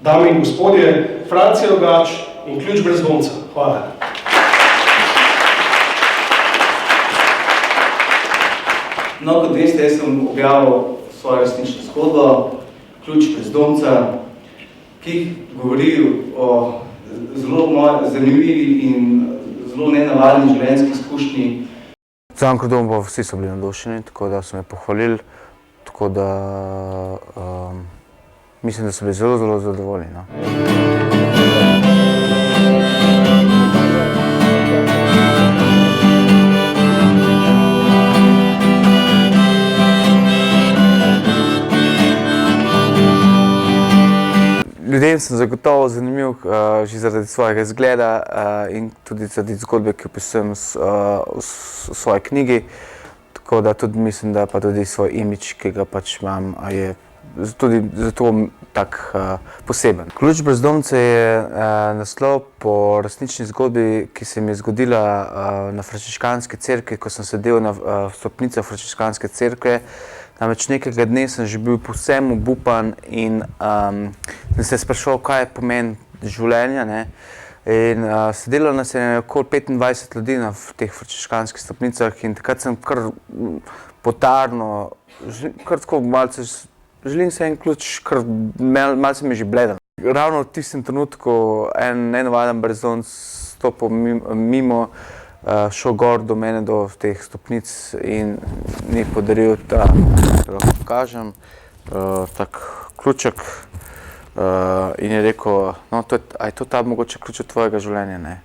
Dame in gospodje, Franci Rogač in Ključ brezdomca. Hvala. No, kot veste, jaz sem objavil svojo resnično zgodbo, Ključ brezdomca, ki govori o zelo zanimivi in zelo nenavadni življenjski izkušnji. Sam kot dom, vsi so bili navdušeni, tako da so me pohvalili, tako da mislim, da so bili zelo, zelo zadovoljni. No. Ljudem sem zagotovo zanimiv že zaradi svojega izgleda in tudi zaradi zgodbe, ki opisujem v svoji knjigi. Tako da tudi mislim, da pa tudi svoj imidž, ki ga pač imam, je tudi zato tak poseben. Ključ brezdomca je naslov po resnični zgodbi, ki se mi je zgodila na frančiškanski cerkvi, ko sem sedel na stopnicah frančiškanske cerkve. Namreč nekega dne sem že bil povsem obupan in sem se spraševal, kaj je pomen življenja. Ne? In sedelo nas je okoli 25 ljudi na teh frančiškanskih stopnicah in takrat sem kar potarno, kar tako malce, želim se en ključ, kar malce mi je že bledan. Ravno v tistem trenutku en nenavaden brezdomec stopil mimo, šel gor do mene, do teh stopnic in mi podaril ta, da lahko pokažem, tak ključek in je rekel, no, a je to ta mogoče ključ od tvojega življenja, ne?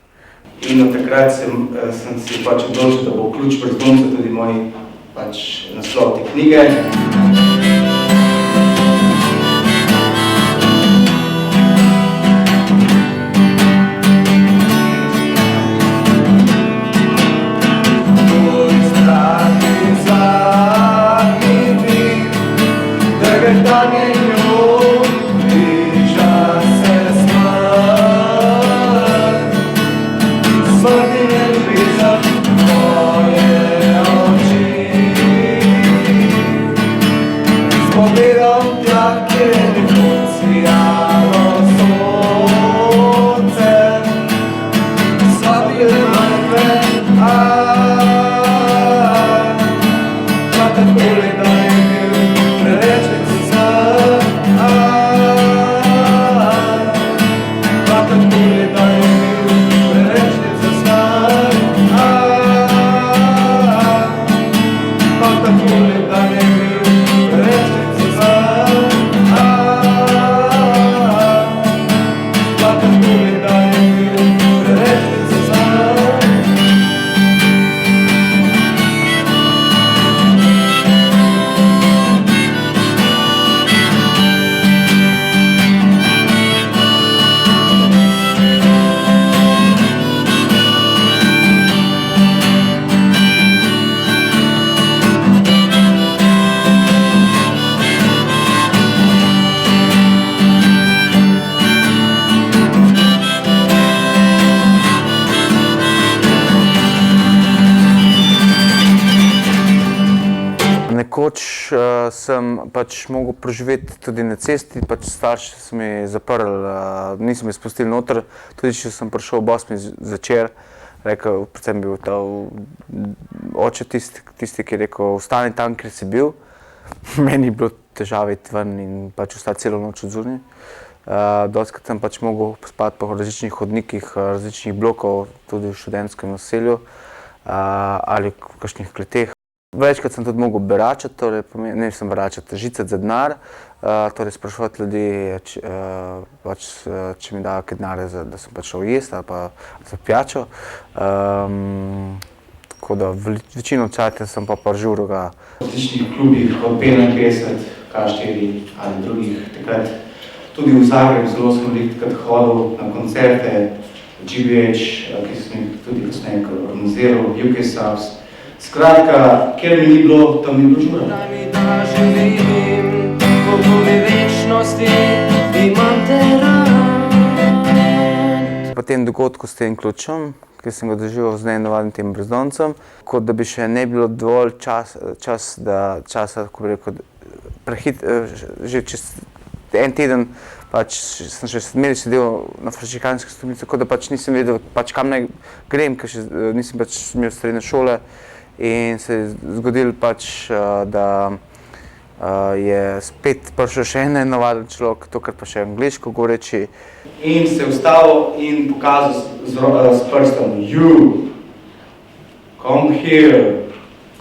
In od takrat sem si pač odločil, da bo Ključ brezdomca tudi moj pač naslov te knjige. Nekoč sem pač mogel preživeti tudi na cesti, pač starši so mi zaprli, niso me spustili noter, tudi če sem prišel ob 8 zvečer, rekel, predvsem bil ta oče tisti, ki je rekel, ostani tam, kjer si bil. Meni je bilo težave iti ven in pač ostati celo noč odzunaj. Dostikrat sem pač mogel spati po različnih hodnikih, različnih blokov, tudi v študentskem naselju ali v kakšnih kleteh. Večkrat sem tudi mogel beračati, torej beračati, žicati za denar, torej spraševati ljudi, če mi dajo kaj denarja, da sem pač šel jesti ali pa za pijačo. Tako da večino časa sem pa žuril ga. V različnih klubih, od 55, K4 ali drugih, takrat tudi v Zagrebu zelo smo bili takrat hodil na koncerte, GBH, ki sem jih tudi kasneje organiziral, UK Subs. Skratka, kjer mi ni bilo, tam ni bilo žura. Daj mi, da živim, po moji večnosti imam te rad. Po tem dogodku s tem ključem, ki sem ga doživel z nenavadnim tem brezdomcem, kot da bi še ne bilo dovolj časa, ko bi rekel, že čez en teden pač sem še sedel na frančiškanski stopnici, tako da pač nisem vedel, pač kam naj grem, ker še nisem pač imel srednje šole in se je zgodilo pač, da je spet prišel še en navaden človek, tokrat pa še angliško govoreči. In se je ustavil in pokazal s prstom, you, come here.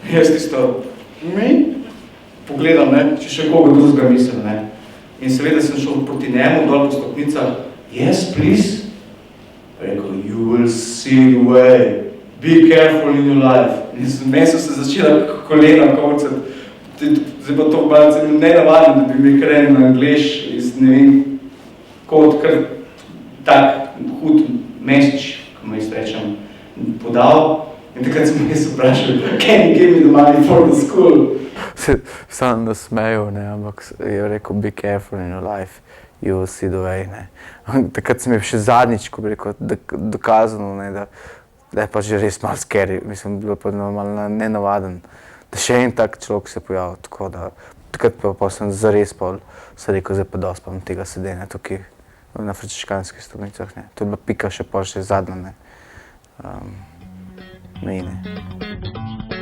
Jaz tisto, mi? Pogledam, ne, če še koga drugega mislim, ne. In seveda sem šel proti njemu, dol po stopnicah, yes, please. Rekel, you will see the way, be careful in your life. In meni so se začela kolena kovcati. Zdaj pa to malce nenavadno, da bi mi krenil na angleš iz, ne vem, kot kar tak hud mesič, ko mu jaz rečem, podal. In takrat sem jaz vprašal, can you give me the money for the school? Sam nasmejal, ne, ampak je rekel, be careful in your life, you will see the way, ne. Takrat sem je še zadnjič, ko bi rekel, dokazano, ne, da je pa že res malo scary, mislim, bilo pa malo nenavaden, da še en tak človek se pojavil, tako da takrat pa sem zares pol se rekel, zdaj pa dosti pa tega sedenja tukaj na frančiškanskih stopnicah, ne. To je bila pika še pol še zadnja, ne. Mejne.